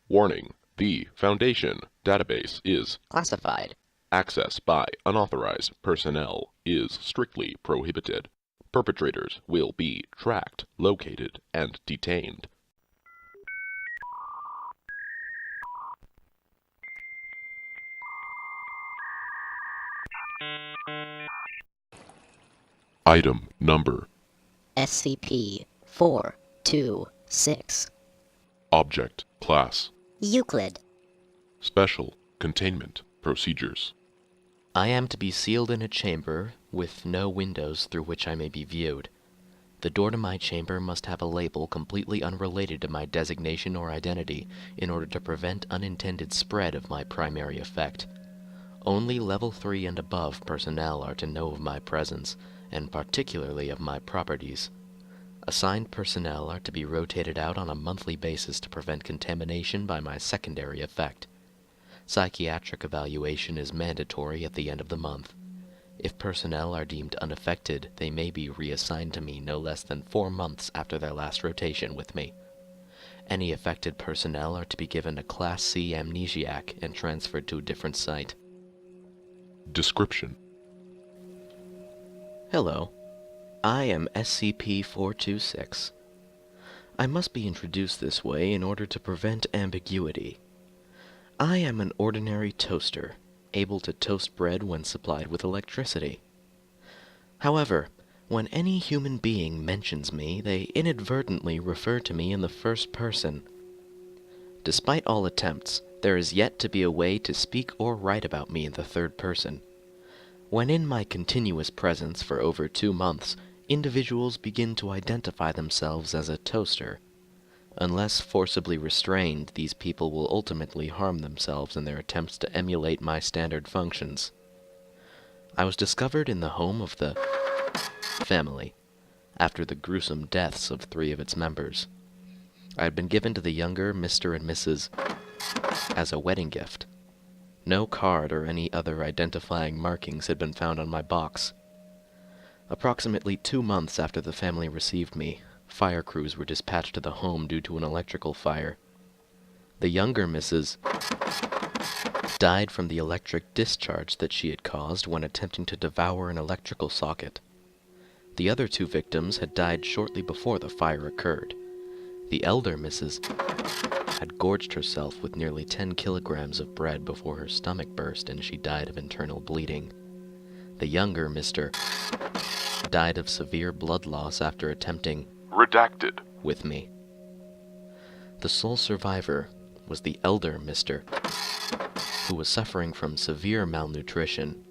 Warning: the Foundation database is classified. Access by unauthorized personnel is strictly prohibited. Perpetrators will be tracked, located, and detained. Item number SCP-426. Object Class Euclid. Special Containment Procedures. I am to be sealed in a chamber with no windows through which I may be viewed. The door to my chamber must have a label completely unrelated to my designation or identity in order to prevent unintended spread of my primary effect. Only Level 3 and above personnel are to know of my presence, and particularly of my properties. Assigned personnel are to be rotated out on a monthly basis to prevent contamination by my secondary effect. Psychiatric evaluation is mandatory at the end of the month. If personnel are deemed unaffected, they may be reassigned to me no less than 4 months after their last rotation with me. Any affected personnel are to be given a Class C amnesiac and transferred to a different site. Description: Hello, I am SCP-426. I must be introduced this way in order to prevent ambiguity. I am an ordinary toaster, able to toast bread when supplied with electricity. However, when any human being mentions me, they inadvertently refer to me in the first person. Despite all attempts, there is yet to be a way to speak or write about me in the third person. When in my continuous presence for over 2 months, individuals begin to identify themselves as a toaster. Unless forcibly restrained, these people will ultimately harm themselves in their attempts to emulate my standard functions. I was discovered in the home of the family after the gruesome deaths of 3 of its members. I had been given to the younger Mr. and Mrs. as a wedding gift. No card or any other identifying markings had been found on my box. Approximately 2 months after the family received me, fire crews were dispatched to the home due to an electrical fire. The younger Mrs. died from the electric discharge that she had caused when attempting to devour an electrical socket. The other 2 victims had died shortly before the fire occurred. The elder Mrs. had gorged herself with nearly 10 kilograms of bread before her stomach burst and she died of internal bleeding. The younger Mr. died of severe blood loss after attempting Redacted with me. The sole survivor was the elder Mr., who was suffering from severe malnutrition.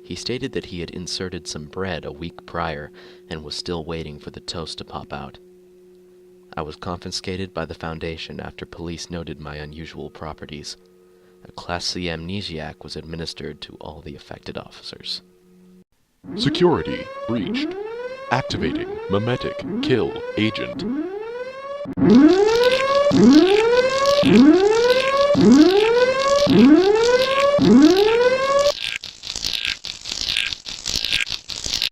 He stated that he had inserted some bread a week prior and was still waiting for the toast to pop out. I was confiscated by the Foundation after police noted my unusual properties. A Class C amnesiac was administered to all the affected officers. Security breached. Activating Memetic Kill Agent.